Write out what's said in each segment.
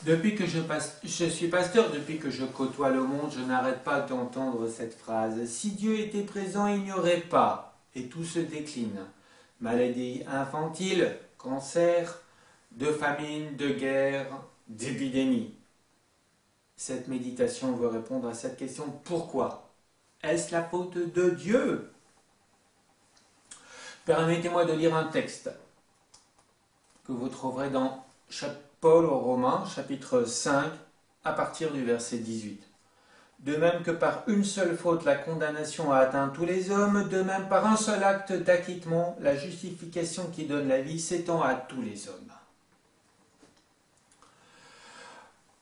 Depuis que je suis pasteur, depuis que je côtoie le monde, je n'arrête pas d'entendre cette phrase. Si Dieu était présent, il n'y aurait pas. Et tout se décline. Maladies infantiles, cancer, de famine, de guerre, d'épidémie. Cette méditation veut répondre à cette question. Pourquoi? Est-ce la faute de Dieu? Permettez-moi de lire un texte que vous trouverez dans Paul aux Romains, chapitre 5, à partir du verset 18. De même que par une seule faute la condamnation a atteint tous les hommes, de même par un seul acte d'acquittement, la justification qui donne la vie s'étend à tous les hommes.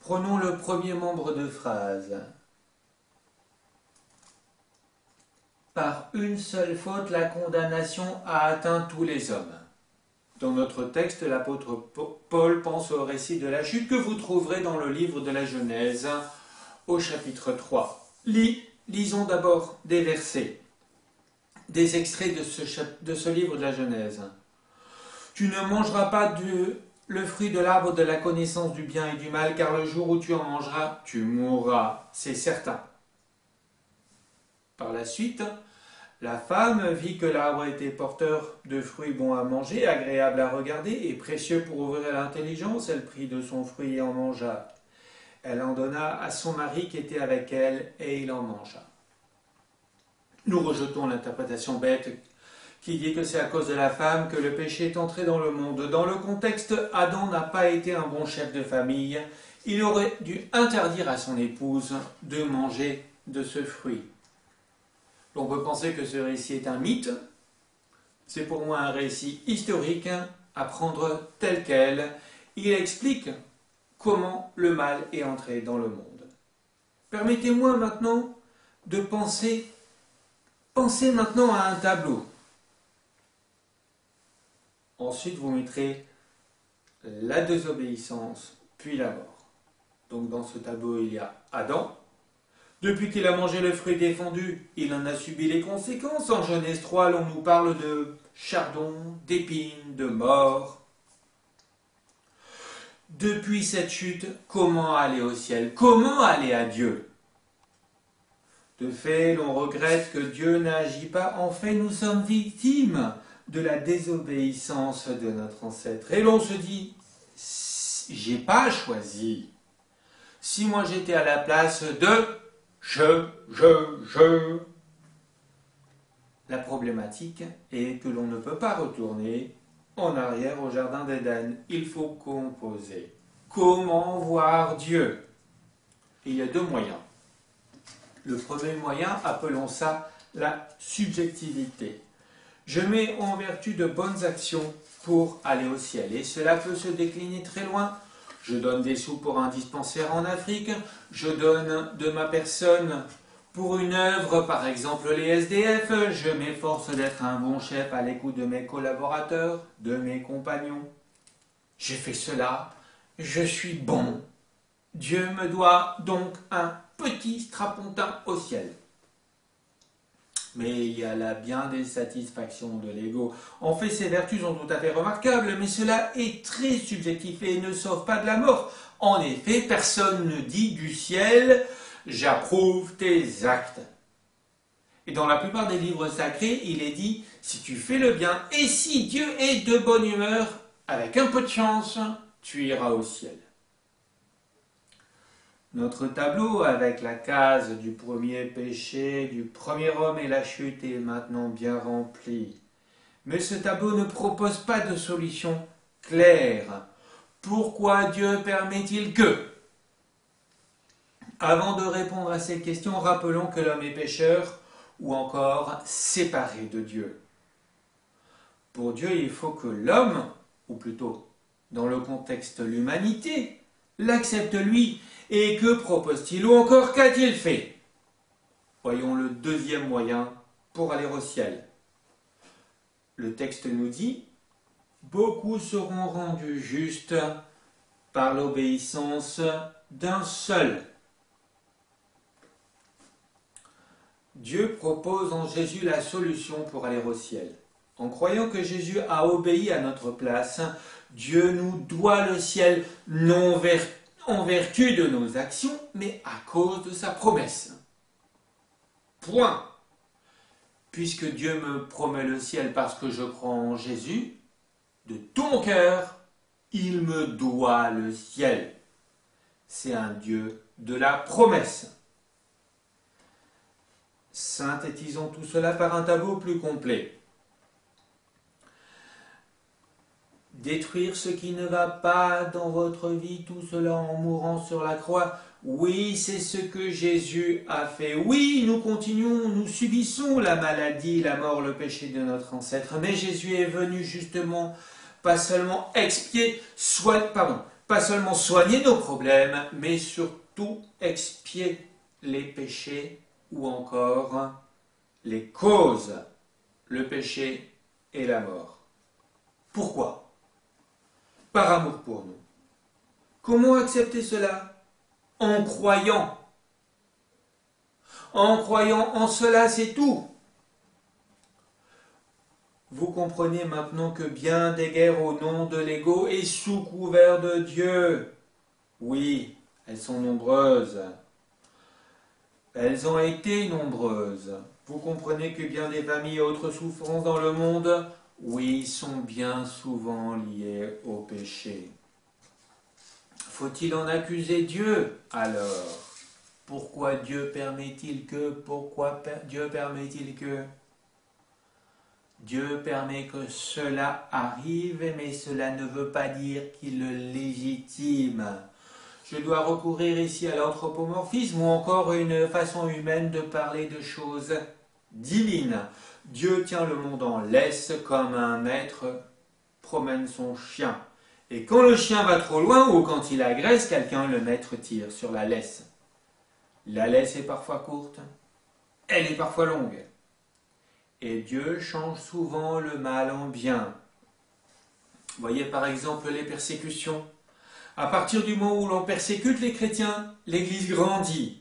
Prenons le premier membre de phrase. Par une seule faute la condamnation a atteint tous les hommes. Dans notre texte, l'apôtre Paul pense au récit de la chute que vous trouverez dans le livre de la Genèse, au chapitre 3. Lisons d'abord des versets, des extraits de ce livre de la Genèse. « Tu ne mangeras pas le fruit de l'arbre de la connaissance du bien et du mal, car le jour où tu en mangeras, tu mourras, c'est certain. » Par la suite, la femme vit que l'arbre était porteur de fruits bons à manger, agréables à regarder et précieux pour ouvrir l'intelligence. Elle prit de son fruit et en mangea. Elle en donna à son mari qui était avec elle et il en mangea. Nous rejetons l'interprétation bête qui dit que c'est à cause de la femme que le péché est entré dans le monde. Dans le contexte, Adam n'a pas été un bon chef de famille. Il aurait dû interdire à son épouse de manger de ce fruit. On peut penser que ce récit est un mythe. C'est pour moi un récit historique à prendre tel quel. Il explique comment le mal est entré dans le monde. Permettez-moi maintenant de penser maintenant à un tableau. Ensuite, vous mettrez la désobéissance, puis la mort. Donc dans ce tableau, il y a Adam. Depuis qu'il a mangé le fruit défendu, il en a subi les conséquences. En Genèse 3, l'on nous parle de chardon, d'épines, de mort. Depuis cette chute, comment aller au ciel? Comment aller à Dieu? De fait, l'on regrette que Dieu n'agit pas. En fait, nous sommes victimes de la désobéissance de notre ancêtre. Et l'on se dit, j'ai pas choisi. Si moi j'étais à la place de La problématique est que l'on ne peut pas retourner en arrière au jardin d'Éden. Il faut composer. Comment voir Dieu? Il y a deux moyens. Le premier moyen, appelons ça la subjectivité. Je mets en vertu de bonnes actions pour aller au ciel. Et cela peut se décliner très loin. Je donne des sous pour un dispensaire en Afrique. Je donne de ma personne pour une œuvre, par exemple les SDF. Je m'efforce d'être un bon chef à l'écoute de mes collaborateurs, de mes compagnons. J'ai fait cela. Je suis bon. Dieu me doit donc un petit strapontin au ciel. Mais il y a là bien des satisfactions de l'ego. En fait, ces vertus sont tout à fait remarquables, mais cela est très subjectif et ne sauve pas de la mort. En effet, personne ne dit du ciel « j'approuve tes actes ». Et dans la plupart des livres sacrés, il est dit « si tu fais le bien et si Dieu est de bonne humeur, avec un peu de chance, tu iras au ciel ». Notre tableau avec la case du premier péché, du premier homme et la chute est maintenant bien rempli. Mais ce tableau ne propose pas de solution claire. Pourquoi Dieu permet-il que? Avant de répondre à ces questions, rappelons que l'homme est pécheur ou encore séparé de Dieu. Pour Dieu, il faut que l'homme, ou plutôt dans le contexte l'humanité, l'accepte lui. Et que propose-t-il? Ou encore, qu'a-t-il fait? Voyons le deuxième moyen pour aller au ciel. Le texte nous dit « Beaucoup seront rendus justes par l'obéissance d'un seul. » Dieu propose en Jésus la solution pour aller au ciel. En croyant que Jésus a obéi à notre place, Dieu nous doit le ciel non en vertu de nos actions, mais à cause de sa promesse. Point. Puisque Dieu me promet le ciel parce que je crois en Jésus, de tout mon cœur, il me doit le ciel. C'est un Dieu de la promesse. Synthétisons tout cela par un tableau plus complet. Détruire ce qui ne va pas dans votre vie, tout cela en mourant sur la croix. Oui, c'est ce que Jésus a fait. Oui, nous continuons, nous subissons la maladie, la mort, le péché de notre ancêtre. Mais Jésus est venu justement, pas seulement pas seulement soigner nos problèmes, mais surtout expier les péchés ou encore les causes, le péché et la mort. Pourquoi ? Par amour pour nous. Comment accepter cela ? En croyant. En croyant en cela, c'est tout. Vous comprenez maintenant que bien des guerres au nom de l'ego et sous couvert de Dieu. Oui, elles sont nombreuses. Elles ont été nombreuses. Vous comprenez que bien des familles et autres souffrances dans le monde, oui, sont bien souvent liées au péché. Faut-il en accuser Dieu alors ? Pourquoi Dieu permet-il que ? Pourquoi Dieu permet-il que ? Dieu permet que cela arrive, mais cela ne veut pas dire qu'il le légitime. Je dois recourir ici à l'anthropomorphisme ou encore une façon humaine de parler de choses divines. Dieu tient le monde en laisse comme un maître promène son chien. Et quand le chien va trop loin ou quand il agresse quelqu'un, le maître tire sur la laisse. La laisse est parfois courte, elle est parfois longue. Et Dieu change souvent le mal en bien. Voyez par exemple les persécutions. À partir du moment où l'on persécute les chrétiens, l'Église grandit.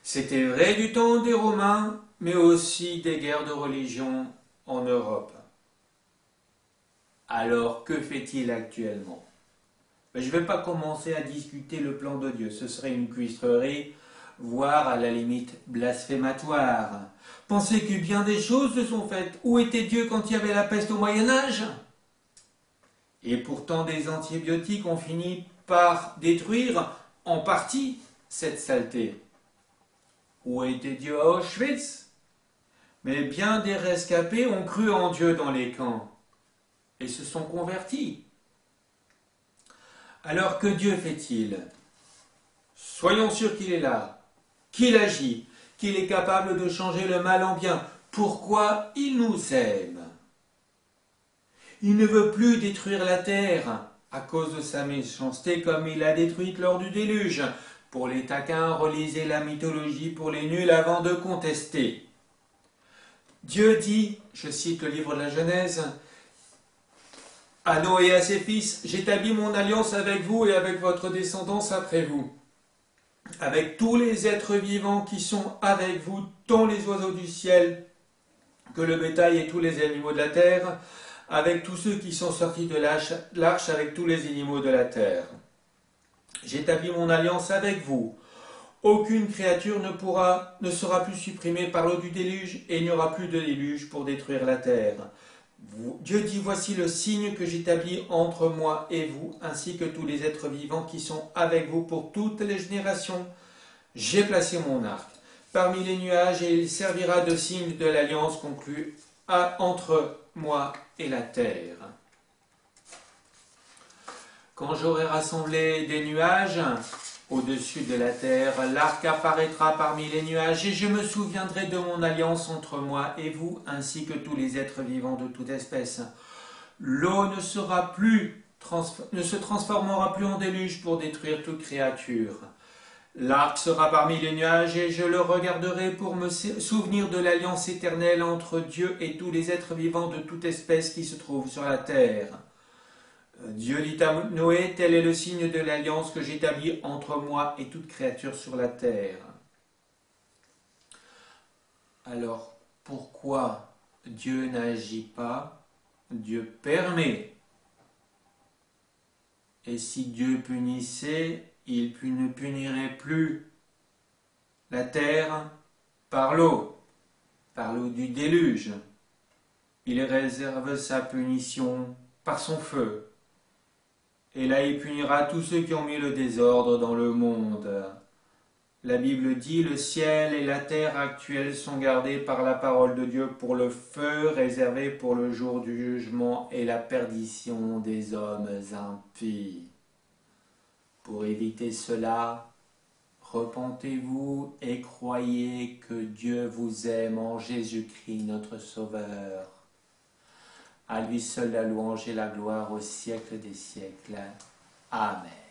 C'était vrai du temps des Romains, mais aussi des guerres de religion en Europe. Alors, que fait-il actuellement ? Je ne vais pas commencer à discuter le plan de Dieu, ce serait une cuistrerie, voire à la limite blasphématoire. Pensez que bien des choses se sont faites. Où était Dieu quand il y avait la peste au Moyen-Âge ? Et pourtant des antibiotiques ont fini par détruire en partie cette saleté. Où était Dieu à Auschwitz ? Mais bien des rescapés ont cru en Dieu dans les camps et se sont convertis. Alors que Dieu fait-il ? Soyons sûrs qu'il est là, qu'il agit, qu'il est capable de changer le mal en bien. Pourquoi il nous aime ? Il ne veut plus détruire la terre à cause de sa méchanceté comme il l'a détruite lors du déluge. Pour les taquins, relisez la mythologie pour les nuls avant de contester. Dieu dit, je cite le livre de la Genèse, à Noé et à ses fils, j'établis mon alliance avec vous et avec votre descendance après vous, avec tous les êtres vivants qui sont avec vous, tant les oiseaux du ciel que le bétail et tous les animaux de la terre, avec tous ceux qui sont sortis de l'arche, avec tous les animaux de la terre. J'établis mon alliance avec vous. Aucune créature ne sera plus supprimée par l'eau du déluge, et il n'y aura plus de déluge pour détruire la terre. Dieu dit, voici le signe que j'établis entre moi et vous, ainsi que tous les êtres vivants qui sont avec vous pour toutes les générations. J'ai placé mon arc parmi les nuages, et il servira de signe de l'alliance conclue entre moi et la terre. Quand j'aurai rassemblé des nuages au-dessus de la terre, l'arc apparaîtra parmi les nuages, et je me souviendrai de mon alliance entre moi et vous, ainsi que tous les êtres vivants de toute espèce. L'eau ne se transformera plus en déluge pour détruire toute créature. L'arc sera parmi les nuages, et je le regarderai pour me souvenir de l'alliance éternelle entre Dieu et tous les êtres vivants de toute espèce qui se trouvent sur la terre. Dieu dit à Noé, tel est le signe de l'alliance que j'établis entre moi et toute créature sur la terre. Alors, pourquoi Dieu n'agit pas ? Dieu permet. Et si Dieu punissait, il ne punirait plus la terre par l'eau du déluge. Il réserve sa punition par son feu. Et là, il punira tous ceux qui ont mis le désordre dans le monde. La Bible dit, le ciel et la terre actuelle sont gardés par la parole de Dieu pour le feu réservé pour le jour du jugement et la perdition des hommes impies. Pour éviter cela, repentez-vous et croyez que Dieu vous aime en Jésus-Christ notre Sauveur. À lui seul la louange et la gloire au siècle des siècles. Amen.